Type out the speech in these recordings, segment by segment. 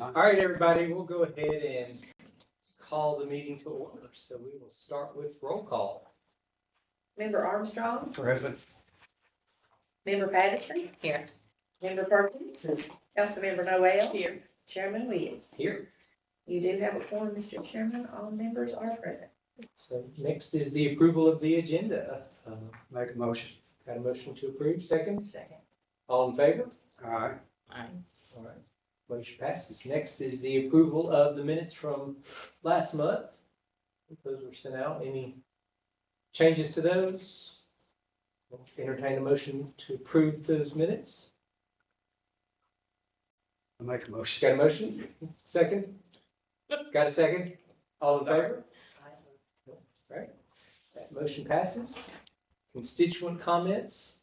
All right, everybody, we'll go ahead and call the meeting to order. So we will start with roll call. Member Armstrong? Present. Member Patterson? Here. Member Perkins? Councilmember Noel? Here. Chairman Williams? Here. You do have a quorum, Mr. Chairman. All members are present. So next is the approval of the agenda. Make a motion. Got a motion to approve, second? Second. All in favor? Aye. Aye. All right, motion passes. Next is the approval of the minutes from last month. Those were sent out. Any changes to those? Entertain a motion to approve those minutes. I make a motion. Got a motion? Second? Got a second? All in favor? Right. That motion passes. Constituent comments.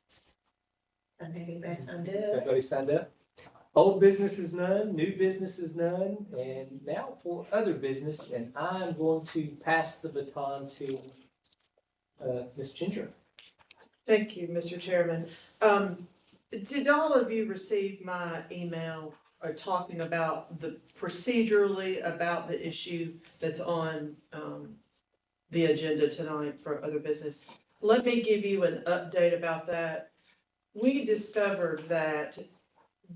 Everybody signed up. Everybody signed up? Old business is none, new business is none, and now for other business, and I'm going to pass the baton to Ms. Ginger. Thank you, Mr. Chairman. Did all of you receive my email talking about procedurally about the issue that's on the agenda tonight for other business? Let me give you an update about that. We discovered that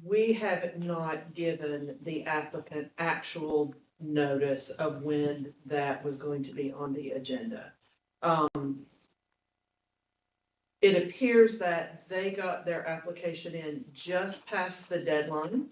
we have not given the applicant actual notice of when that was going to be on the agenda. It appears that they got their application in just past the deadline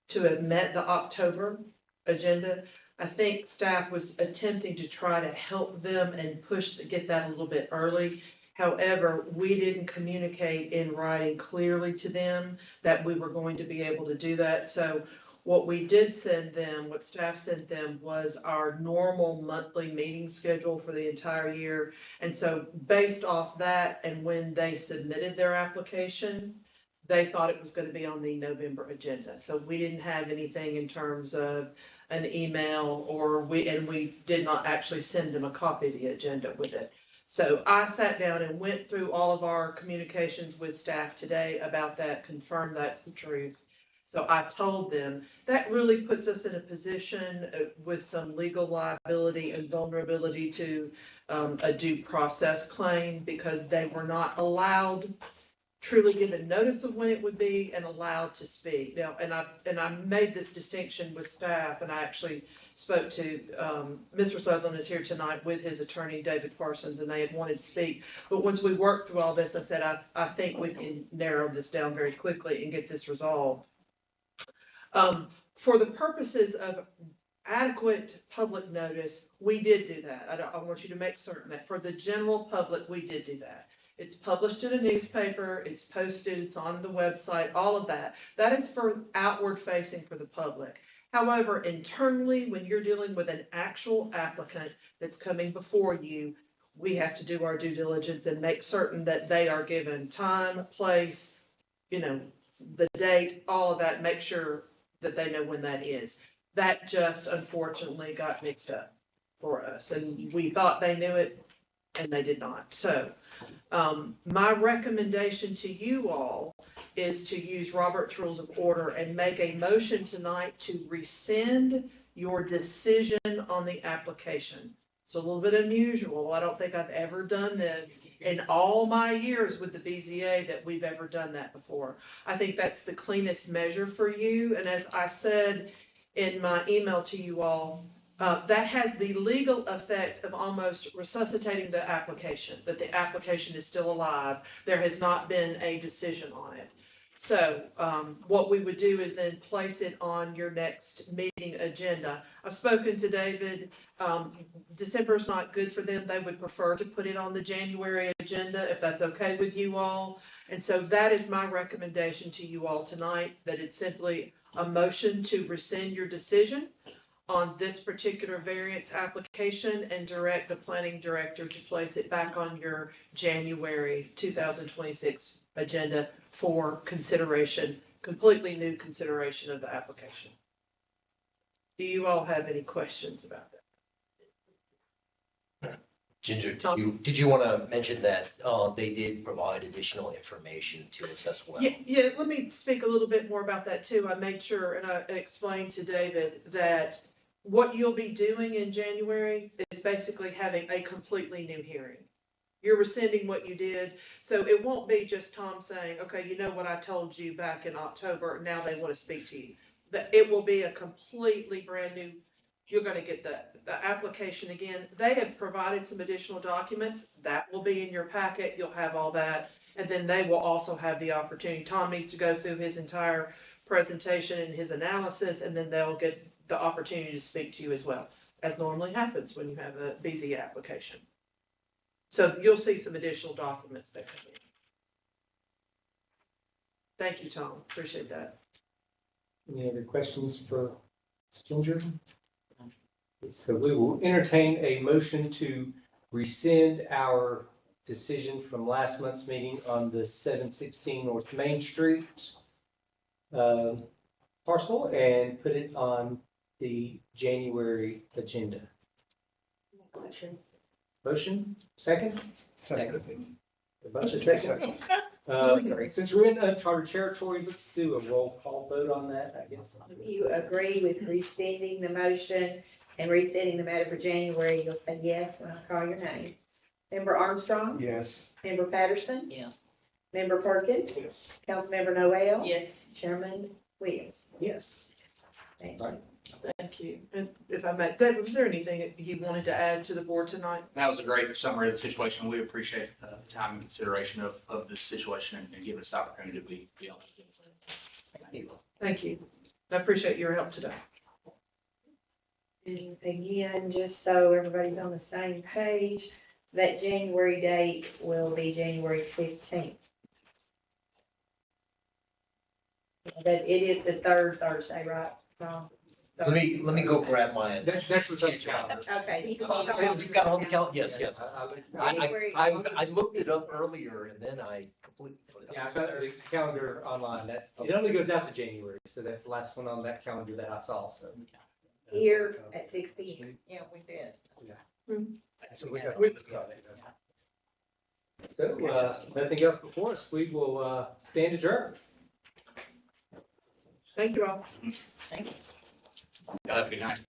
to have met the October agenda. I think staff was attempting to try to help them and get that a little bit early. However, we didn't communicate in writing clearly to them that we were going to be able to do that. So what we did send them, what staff sent them, was our normal monthly meeting schedule for the entire year. And so based off that and when they submitted their application, they thought it was going to be on the November agenda. So we didn't have anything in terms of an email, and we did not actually send them a copy of the agenda with it. So I sat down and went through all of our communications with staff today about that, confirmed that's the truth. So I told them that really puts us in a position with some legal liability and vulnerability to a due process claim, because they were not allowed, truly given notice of when it would be and allowed to speak. Now, and I made this distinction with staff, and I actually spoke to, Mr. Sutherland is here tonight with his attorney, David Parsons, and they had wanted to speak. But once we worked through all this, I said, I think we can narrow this down very quickly and get this resolved. For the purposes of adequate public notice, we did do that. I want you to make certain that for the general public, we did do that. It's published in a newspaper, it's posted, it's on the website, all of that. That is for outward facing for the public. However, internally, when you're dealing with an actual applicant that's coming before you, we have to do our due diligence and make certain that they are given time, place, the date, all of that, make sure that they know when that is. That just unfortunately got mixed up for us, and we thought they knew it and they did not. So my recommendation to you all is to use Robert's Rules of Order and make a motion tonight to rescind your decision on the application. It's a little bit unusual. I don't think I've ever done this in all my years with the BZA that we've ever done that before. I think that's the cleanest measure for you. And as I said in my email to you all, that has the legal effect of almost resuscitating the application, that the application is still alive. There has not been a decision on it. So what we would do is then place it on your next meeting agenda. I've spoken to David. December is not good for them. They would prefer to put it on the January agenda if that's okay with you all. And so that is my recommendation to you all tonight, that it's simply a motion to rescind your decision on this particular variance application and direct the planning director to place it back on your January 2026 agenda for consideration, completely new consideration of the application. Do you all have any questions about that? Ginger, did you want to mention that they did provide additional information to us as well? Yeah, let me speak a little bit more about that too. I made sure and I explained to David that what you'll be doing in January is basically having a completely new hearing. You're rescinding what you did, so it won't be just Tom saying, okay, you know what I told you back in October, now they want to speak to you. But it will be a completely brand new, you're gonna get the application again. They have provided some additional documents, that will be in your packet, you'll have all that. And then they will also have the opportunity, Tom needs to go through his entire presentation and his analysis, and then they'll get the opportunity to speak to you as well, as normally happens when you have a BZ application. So you'll see some additional documents that come in. Thank you, Tom, appreciate that. Any other questions for Ginger? So we will entertain a motion to rescind our decision from last month's meeting on the 716 North Main Street parcel and put it on the January agenda. Motion, second? Second. A bunch of seconds. Since we're in uncharted territory, let's do a roll call vote on that, I guess. If you agree with rescinding the motion and rescinding the matter for January, you'll say yes when I call your name. Member Armstrong? Yes. Member Patterson? Yes. Member Perkins? Yes. Councilmember Noel? Yes. Chairman Williams? Yes. Thank Right. you. Thank you. And if I may, David, was there anything that you wanted to add to the board tonight? That was a great summary of the situation. We appreciate the time and consideration of this situation and giving us the opportunity to be on it. Thank you. Thank you. I appreciate your help today. And again, just so everybody's on the same page, that January date will be January 15th. But it is the third Thursday, right? Tom? Let me go grab my. That's what's on the calendar. Okay. you can Oh, vote you got it on the calendar? Yes, yes. January- I looked it up earlier and then I completely forgot. Yeah, I got the calendar online. That, it only goes out to January, so that's the last one on that calendar that I saw, so. Here at 6 p.m. Yeah, we did. So we got. So, nothing else before us. We will, stand adjourned. Thank you all. Thank you. Y'all have a good night.